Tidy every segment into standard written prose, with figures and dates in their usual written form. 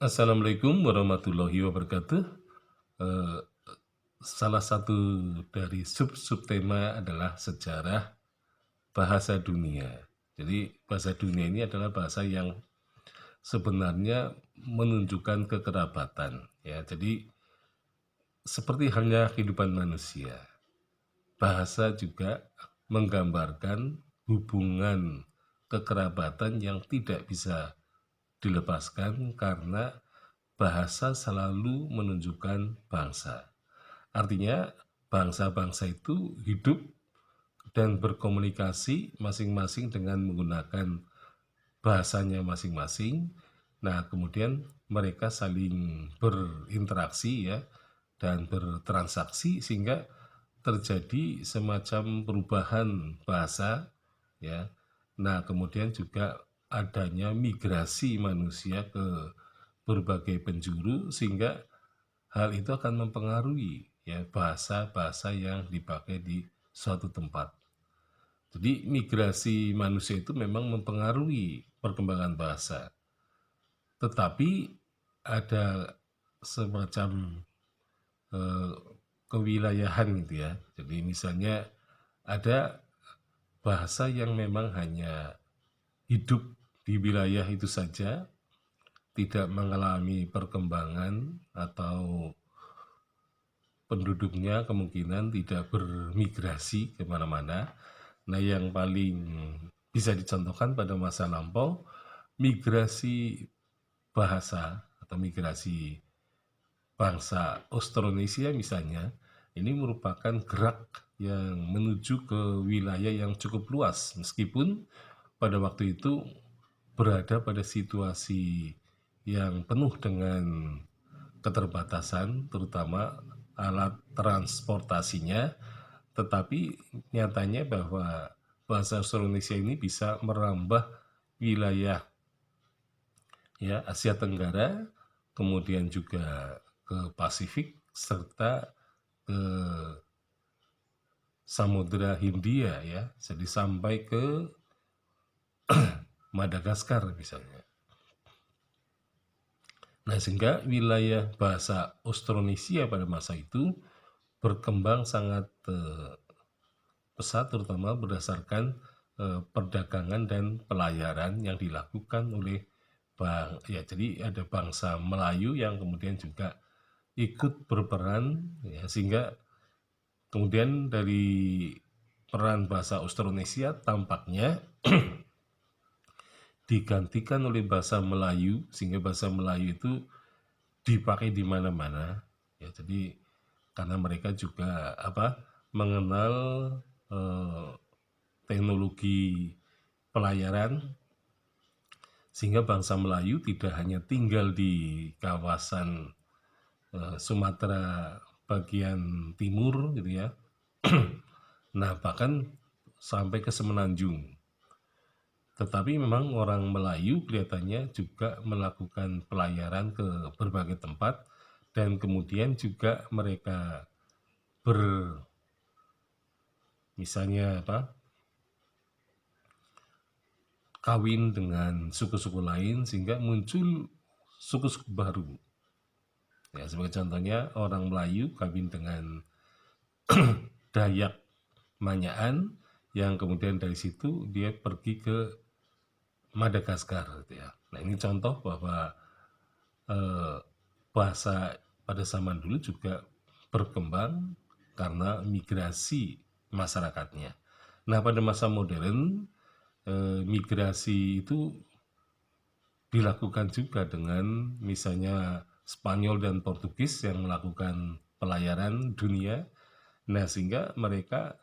Assalamualaikum warahmatullahi wabarakatuh. Eh, Salah satu dari sub-subtema adalah sejarah bahasa dunia. Jadi bahasa dunia ini adalah bahasa yang sebenarnya menunjukkan kekerabatan. Ya, jadi seperti halnya kehidupan manusia, bahasa juga menggambarkan hubungan kekerabatan yang tidak bisa dilepaskan karena bahasa selalu menunjukkan bangsa. Artinya bangsa-bangsa itu hidup dan berkomunikasi masing-masing dengan menggunakan bahasanya masing-masing. Nah, kemudian mereka saling berinteraksi ya dan bertransaksi sehingga terjadi semacam perubahan bahasa ya. Nah, kemudian juga adanya migrasi manusia ke berbagai penjuru sehingga hal itu akan mempengaruhi ya bahasa-bahasa yang dipakai di suatu tempat. Jadi migrasi manusia itu memang mempengaruhi perkembangan bahasa. Tetapi ada semacam eh, kewilayahan gitu ya. Jadi misalnya ada bahasa yang memang hanya hidup di wilayah itu saja, tidak mengalami perkembangan atau penduduknya kemungkinan tidak bermigrasi kemana-mana. Nah, yang paling bisa dicontohkan pada masa lampau, migrasi bahasa atau migrasi bangsa Austronesia misalnya, ini merupakan gerak yang menuju ke wilayah yang cukup luas, meskipun pada waktu itu berada pada situasi yang penuh dengan keterbatasan, terutama alat transportasinya, tetapi nyatanya bahwa bahasa Austronesia ini bisa merambah wilayah ya Asia Tenggara, kemudian juga ke Pasifik serta ke Samudra Hindia ya, jadi sampai ke Madagaskar misalnya. Nah, sehingga wilayah bahasa Austronesia pada masa itu berkembang sangat pesat, terutama berdasarkan perdagangan dan pelayaran yang dilakukan oleh ya jadi ada bangsa Melayu yang kemudian juga ikut berperan ya, sehingga kemudian dari peran bahasa Austronesia tampaknya digantikan oleh bahasa Melayu sehingga bahasa Melayu itu dipakai di mana-mana ya. Jadi karena mereka juga mengenal eh, teknologi pelayaran sehingga bangsa Melayu tidak hanya tinggal di kawasan Sumatera bagian timur gitu ya. Nah, bahkan sampai ke Semenanjung. Tetapi memang orang Melayu kelihatannya juga melakukan pelayaran ke berbagai tempat dan kemudian juga mereka ber misalnya kawin dengan suku-suku lain sehingga muncul suku-suku baru. Ya, sebagai contohnya orang Melayu kawin dengan Dayak Manyaan yang kemudian dari situ dia pergi ke Madagaskar gitu ya. Nah, ini contoh bahwa eh, bahasa pada zaman dulu juga berkembang karena migrasi masyarakatnya. Nah, pada masa modern migrasi itu dilakukan juga dengan misalnya Spanyol dan Portugis yang melakukan pelayaran dunia. Nah, sehingga mereka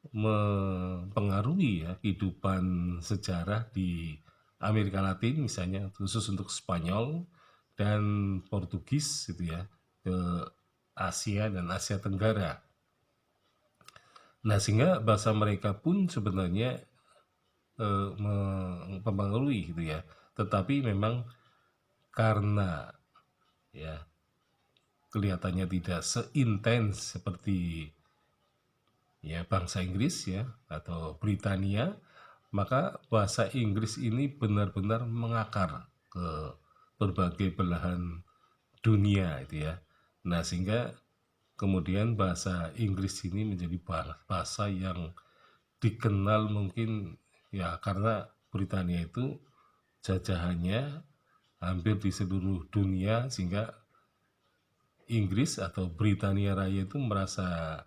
mempengaruhi ya kehidupan sejarah di Amerika Latin misalnya, khusus untuk Spanyol dan Portugis gitu ya, ke Asia dan Asia Tenggara. Nah, sehingga bahasa mereka pun sebenarnya mempengaruhi gitu ya. Tetapi memang karena ya kelihatannya tidak seintens seperti ya bangsa Inggris ya atau Britania, maka bahasa Inggris ini benar-benar mengakar ke berbagai belahan dunia itu ya. Nah, sehingga kemudian bahasa Inggris ini menjadi bahasa yang dikenal mungkin ya karena Britania itu jajahannya hampir di seluruh dunia, sehingga Inggris atau Britania Raya itu merasa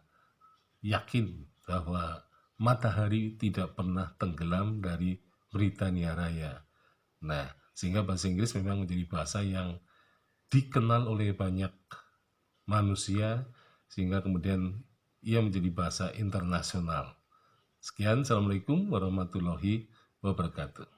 yakin bahwa matahari tidak pernah tenggelam dari Britania Raya. Nah, sehingga bahasa Inggris memang menjadi bahasa yang dikenal oleh banyak manusia, sehingga kemudian ia menjadi bahasa internasional. Sekian, Assalamualaikum warahmatullahi wabarakatuh.